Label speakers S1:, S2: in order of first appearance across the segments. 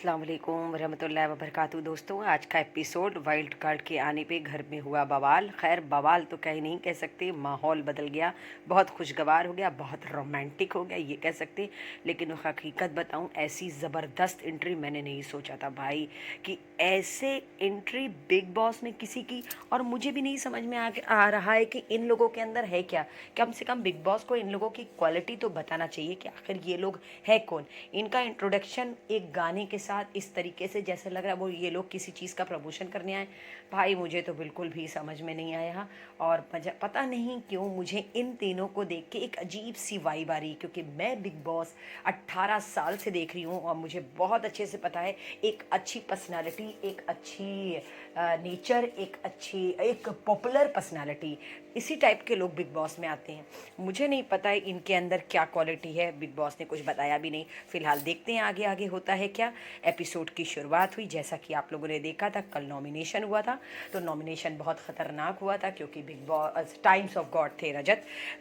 S1: अस्सलाम वालेकुम रहमतुल्लाहि व बरकातहू। दोस्तों, आज का एपिसोड वाइल्ड कार्ड के आने पे घर में हुआ बवाल। खैर बवाल तो कहीं नहीं कह सकते, माहौल बदल गया, बहुत खुशगवार हो गया, बहुत रोमांटिक हो गया ये कह सकते। लेकिन वो हकीकत बताऊं, ऐसी ज़बरदस्त एंट्री मैंने नहीं सोचा था भाई कि ऐसे एंट्री बिग बॉस में किसी की। और मुझे भी नहीं समझ में आ रहा है कि इन लोगों के अंदर है क्या। कम से कम बिग बॉस को इन लोगों की क्वालिटी तो बताना चाहिए कि आखिर ये लोग है कौन। इनका इंट्रोडक्शन एक गाने के साथ इस तरीके से जैसे लग रहा है वो ये लोग किसी चीज़ का प्रमोशन करने आए। भाई मुझे तो बिल्कुल भी समझ में नहीं आया। और पता नहीं क्यों मुझे इन तीनों को देख के एक अजीब सी वाइब आ रही, क्योंकि मैं बिग बॉस 18 साल से देख रही हूँ और मुझे बहुत अच्छे से पता है एक अच्छी पर्सनालिटी, एक अच्छी नेचर, एक पॉपुलर पर्सनालिटी, इसी टाइप के लोग बिग बॉस में आते हैं। मुझे नहीं पता है इनके अंदर क्या क्वालिटी है, बिग बॉस ने कुछ बताया भी नहीं। फिलहाल देखते हैं आगे आगे होता है क्या। एपिसोड की शुरुआत हुई, जैसा कि आप लोगों ने देखा था कल नॉमिनेशन हुआ था, तो नॉमिनेशन बहुत ख़तरनाक हुआ था क्योंकि big boss times of God थे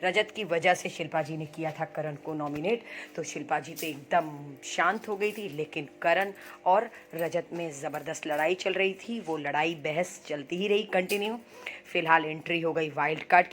S1: रजत की वजह से शिल्पा जी ने किया था करण को नॉमिनेट। तो शिल्पा जी तो एकदम शांत हो गई थी, लेकिन करण और रजत में ज़बरदस्त लड़ाई चल रही थी। वो लड़ाई बहस चलती ही रही कंटिन्यू। फिलहाल एंट्री हो गई वाइल्ड कार्ड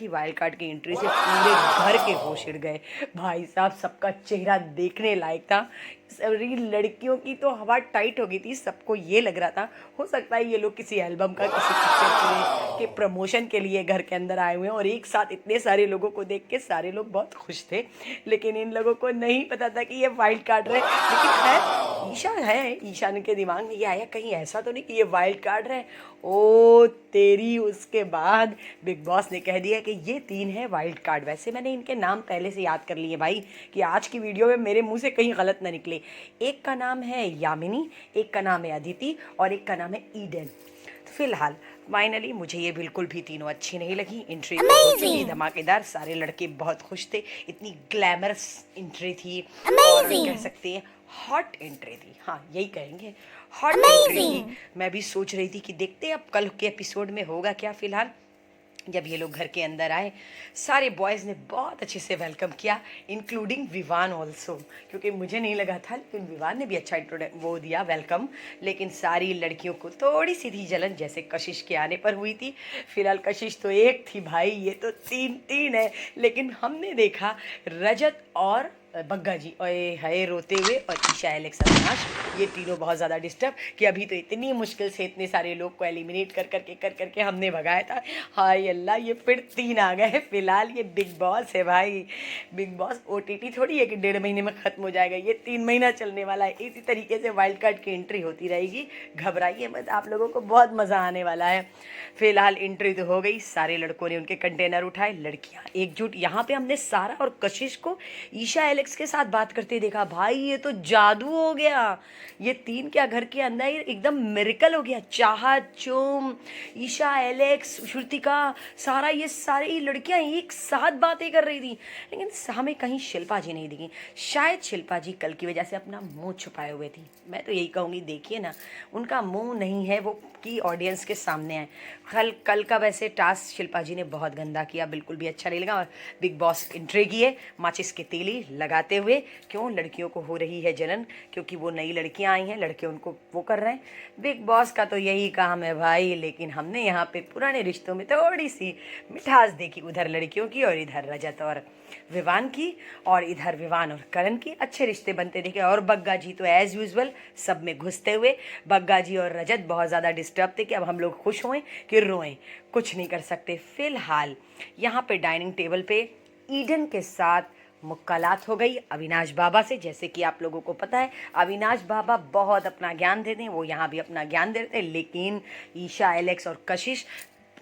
S1: की एंट्री से पूरे घर के होश उड़ गए भाई साहब। सबका चेहरा देखने लायक था। सारी लड़कियों की तो हवा टाइट हो गई थी, सबको ये लग रहा था हो सकता है ये लोग किसी एल्बम का, किसी पिक्चर के प्रमोशन के लिए घर के अंदर आए हुए हैं। और एक साथ इतने सारे लोगों को देख के सारे लोग बहुत खुश थे, लेकिन इन लोगों को नहीं पता था कि ये वाइल्ड कार्ड रहे। लेकिन है ईशा के दिमाग में ये आया कहीं ऐसा तो नहीं कि ये वाइल्ड कार्ड रहे। ओ तेरी, उसके बाद बिग बॉस ने कह दिया कि ये 3 है वाइल्ड कार्ड। वैसे मैंने इनके नाम पहले से याद कर लिए भाई, कि आज की वीडियो में मेरे मुंह से कहीं गलत ना निकले। एक का नाम है यामिनी, एक का नाम है अदिति और एक का नाम है ईडन। फिलहाल फाइनली मुझे ये बिल्कुल भी तीनों अच्छी नहीं लगी। एंट्री तो हो चुकी धमाकेदार, सारे लड़के बहुत खुश थे, इतनी ग्लैमरस एंट्री थी और कह सकते हैं हॉट एंट्री थी। हाँ यही कहेंगे, हॉट एंट्री थी। मैं भी सोच रही थी कि देखते हैं अब कल के एपिसोड में होगा क्या। फिलहाल जब ये लोग घर के अंदर आए, सारे बॉयज़ ने बहुत अच्छे से वेलकम किया, इंक्लूडिंग विवान ऑल्सो, क्योंकि मुझे नहीं लगा था, लेकिन विवान ने भी अच्छा वो दिया वेलकम। लेकिन सारी लड़कियों को थोड़ी सी थी जलन, जैसे कशिश के आने पर हुई थी। फिलहाल कशिश तो एक थी भाई, ये तो तीन तीन है। लेकिन हमने देखा रजत और बग्गा जी ओए हाय रोते हुए, और ईशा एलेक्स अविनाश, ये तीनों बहुत ज़्यादा डिस्टर्ब कि अभी तो इतनी मुश्किल से इतने सारे लोग को एलिमिनेट कर करके हमने भगाया था। हाय अल्लाह, ये फिर 3 आ गए। फिलहाल ये बिग बॉस है भाई, बिग बॉस ओटीटी थोड़ी है कि 1.5 महीने में ख़त्म हो जाएगा, ये 3 महीना चलने वाला है। इसी तरीके से वाइल्ड कार्ड की एंट्री होती रहेगी, घबराइए मत, आप लोगों को बहुत मज़ा आने वाला है। फिलहाल एंट्री तो हो गई, सारे लड़कों ने उनके कंटेनर उठाए, लड़कियां एकजुट। यहाँ पे हमने सारा और कशिश को ईशा एलेक्स के साथ बात करते देखा। भाई ये तो जादू हो गया, ये 3 क्या घर के अंदर एकदम मिरेकल हो गया। चाहत, चुम, ईशा एलेक्स, श्रुतिका, सारा, ये सारी लड़कियां एक साथ बातें कर रही थी। लेकिन हमें कहीं शिल्पा जी नहीं दिखी। शायद शिल्पा जी कल की वजह से अपना मुंह छुपाए हुए थी। मैं तो यही कहूँगी, देखिए ना, उनका मुंह नहीं है वो कि ऑडियंस के सामने आए। कल का वैसे टास्क शिल्पा जी ने बहुत गंदा किया, बिल्कुल भी अच्छा नहीं लगा। और बिग बॉस एंट्री किए माचिस की तीली लगाते हुए। क्यों लड़कियों को हो रही है जलन, क्योंकि वो नई लड़कियां आई हैं, लड़के उनको वो कर रहे हैं। बिग बॉस का तो यही काम है भाई। लेकिन हमने यहाँ पे पुराने रिश्तों में थोड़ी सी मिठास देखी, उधर लड़कियों की और इधर रजत और विवान की, और इधर विवान और करण की अच्छे रिश्ते बनते देखे। और बग्गा जी तो एज यूजुअल सब में घुसते हुए। बग्गा जी और रजत बहुत ज़्यादा डिस्टर्ब थे कि अब हम लोग खुश होएं कि रोएं, कुछ नहीं कर सकते। फिलहाल यहाँ पे डाइनिंग टेबल पे ईडन के साथ मुक्कालात हो गई अविनाश बाबा से। जैसे कि आप लोगों को पता है अविनाश बाबा बहुत अपना ज्ञान देते हैं, वो यहाँ भी अपना ज्ञान देते हैं। लेकिन ईशा एलेक्स और कशिश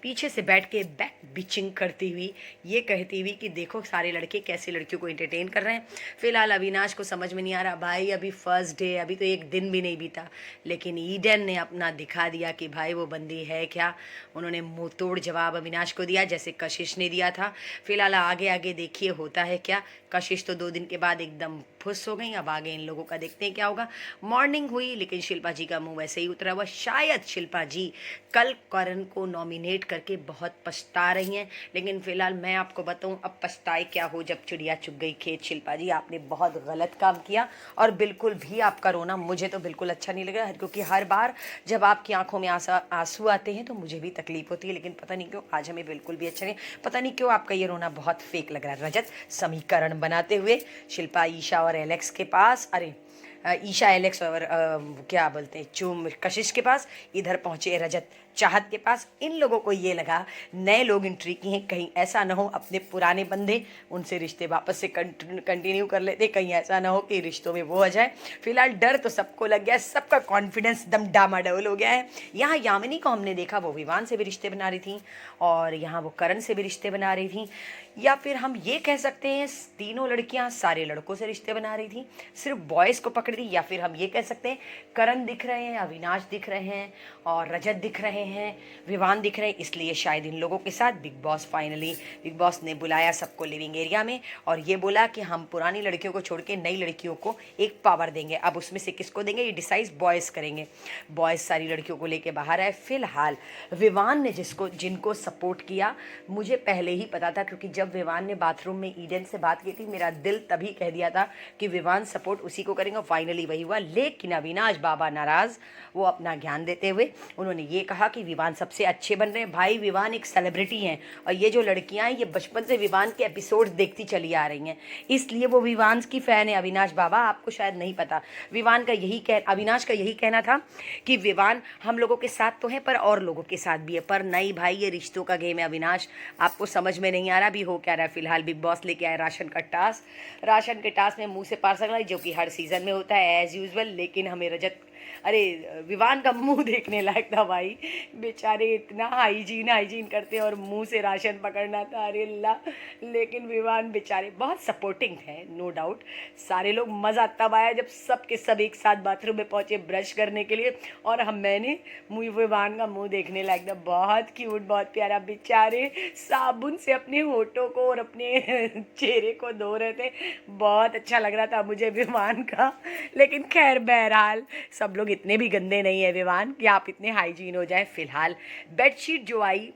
S1: पीछे से बैठ के बैक बिचिंग करती हुई ये कहती हुई कि देखो सारे लड़के कैसे लड़कियों को एंटरटेन कर रहे हैं। फिलहाल अविनाश को समझ में नहीं आ रहा, भाई अभी फर्स्ट डे, अभी तो एक दिन भी नहीं बीता। लेकिन ईडन ने अपना दिखा दिया कि भाई वो बंदी है क्या। उन्होंने मुंह तोड़ जवाब अविनाश को दिया, जैसे कशिश ने दिया था। फिलहाल आगे आगे देखिए होता है क्या। कशिश तो 2 दिन के बाद एकदम फुस हो गई। अब आगे इन लोगों का देखते हैं क्या होगा। मॉर्निंग हुई लेकिन शिल्पा जी का मुंह वैसे ही उतरा हुआ। शायद शिल्पा जी कल करण को नॉमिनेट करके बहुत पछता रही हैं, लेकिन फिलहाल मैं आपको बताऊं अब पछताए क्या हो जब चिड़िया चुग गई खेत। शिल्पा जी आपने बहुत गलत काम किया और बिल्कुल भी आपका रोना मुझे तो बिल्कुल अच्छा नहीं लगा, क्योंकि हर बार जब आपकी आंखों में आंसू आते हैं तो मुझे भी तकलीफ होती है, लेकिन पता नहीं क्यों आज हमें बिल्कुल भी अच्छा नहीं। पता नहीं क्यों आपका ये रोना बहुत फेक लग रहा है। रजत समीकरण बनाते हुए शिल्पा ईशा और एलेक्स के पास, अरे ईशा एलेक्स और क्या बोलते हैं चूम कशिश के पास, इधर पहुंचे रजत चाहत के पास। इन लोगों को ये लगा नए लोग एंट्री किए हैं, कहीं ऐसा ना हो अपने पुराने बंदे उनसे रिश्ते वापस से कंटिन्यू कर लेते, कहीं ऐसा ना हो कि रिश्तों में वो आ जाए। फिलहाल डर तो सबको लग गया है, सबका कॉन्फिडेंस एकदम डामाडोल हो गया है। यहाँ यामिनी को हमने देखा वो विवान से भी रिश्ते बना रही थी, और यहाँ वो करण से भी रिश्ते बना रही थी, या फिर हम ये कह सकते हैं तीनों लड़कियां सारे लड़कों से रिश्ते बना रही थी, सिर्फ बॉयज़ को पकड़ दी। या फिर हम ये कह सकते हैं करण दिख रहे हैं, अविनाश दिख रहे हैं और रजत दिख रहे हैं, विवान दिख रहे हैं, इसलिए शायद इन लोगों के साथ बिग बॉस ने बुलाया सबको लिविंग एरिया में और ये बोला कि हम पुरानी लड़कियों को छोड़ के नई लड़कियों को एक पावर देंगे। अब उसमें से किसको देंगे ये डिसाइड बॉयज़ करेंगे। बॉयज़ सारी लड़कियों को लेके बाहर आए। फिलहाल विवान ने जिनको सपोर्ट किया मुझे पहले ही पता था, क्योंकि जब विवान ने बाथरूम में ईडन से बात की थी मेरा दिल तभी कह दिया था कि विवान सपोर्ट उसी को करेंगे। फाइनली वही हुआ, लेकिन अविनाश बाबा नाराज, वो अपना ज्ञान देते हुए उन्होंने ये कहा कि विवान सबसे अच्छे बन रहे हैं। भाई विवान एक सेलिब्रिटी हैं और ये जो लड़कियां हैं ये बचपन से विवान के एपिसोड्स देखती चली आ रही हैं, इसलिए वो विवान की फ़ैन है। अविनाश बाबा आपको शायद नहीं पता, अविनाश का यही कहना था कि विवान हम लोगों के साथ तो है पर और लोगों के साथ भी है, पर नहीं भाई ये रिश्तों का गेम है। अविनाश आपको समझ में नहीं आ रहा भी हो क्या रहा है। फिलहाल बिग बॉस लेके आए राशन के टास्क में मुंह से पार्सल आई, जो कि हर सीजन में होता है एज यूजुअल, लेकिन हमें रजत विवान का मुंह देखने लायक था भाई। बेचारे इतना हाइजीन करते और मुंह से राशन पकड़ना था, अरे अल्लाह। लेकिन विवान बेचारे बहुत सपोर्टिंग थे, नो डाउट। सारे लोग मज़ा तब आया जब सब के सब एक साथ बाथरूम में पहुंचे ब्रश करने के लिए, और मैंने विवान का मुंह देखने लायक था। बहुत क्यूट, बहुत प्यारा। बेचारे साबुन से अपने होठों को और अपने चेहरे को धो रहे थे, बहुत अच्छा लग रहा था मुझे विवान का। लेकिन खैर बहरहाल सब लोग इतने भी गंदे नहीं है विवान कि आप इतने हाइजीन हो जाए। फिलहाल बेडशीट जो आई,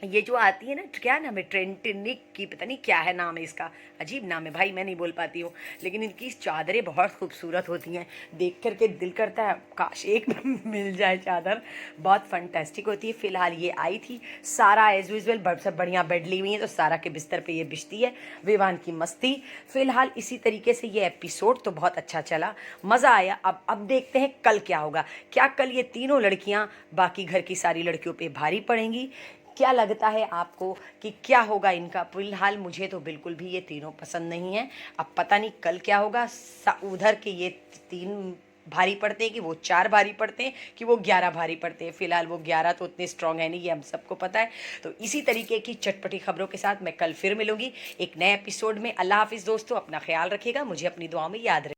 S1: ये जो आती है ना, क्या नाम है, ट्रेंटनिक की, पता नहीं क्या है नाम है इसका, अजीब नाम है भाई, मैं नहीं बोल पाती हूँ, लेकिन इनकी चादरें बहुत खूबसूरत होती हैं, देख करके दिल करता है काश एक मिल जाए चादर, बहुत फंटेस्टिक होती है। फिलहाल ये आई थी सारा एज यूजुअल, सब बढ़िया बेड ली हुई है तो सारा के बिस्तर पे ये बिछती है, विवान की मस्ती। फिलहाल इसी तरीके से ये एपिसोड तो बहुत अच्छा चला, मज़ा आया। अब देखते हैं कल क्या होगा। क्या कल ये तीनों लड़कियाँ बाकी घर की सारी लड़कियों पर भारी पड़ेंगी? क्या लगता है आपको कि क्या होगा इनका? फिलहाल मुझे तो बिल्कुल भी ये तीनों पसंद नहीं है। अब पता नहीं कल क्या होगा। उधर के ये 3 भारी पड़ते हैं कि वो 4 भारी पड़ते हैं कि वो 11 भारी पड़ते हैं। फिलहाल वो 11 तो उतने स्ट्रांग है नहीं, ये हम सबको पता है। तो इसी तरीके की चटपटी खबरों के साथ मैं कल फिर मिलूंगी एक नए एपिसोड में। अल्लाह हाफिज़ दोस्तों, अपना ख्याल रखिएगा, मुझे अपनी दुआ में याद रखिएगा।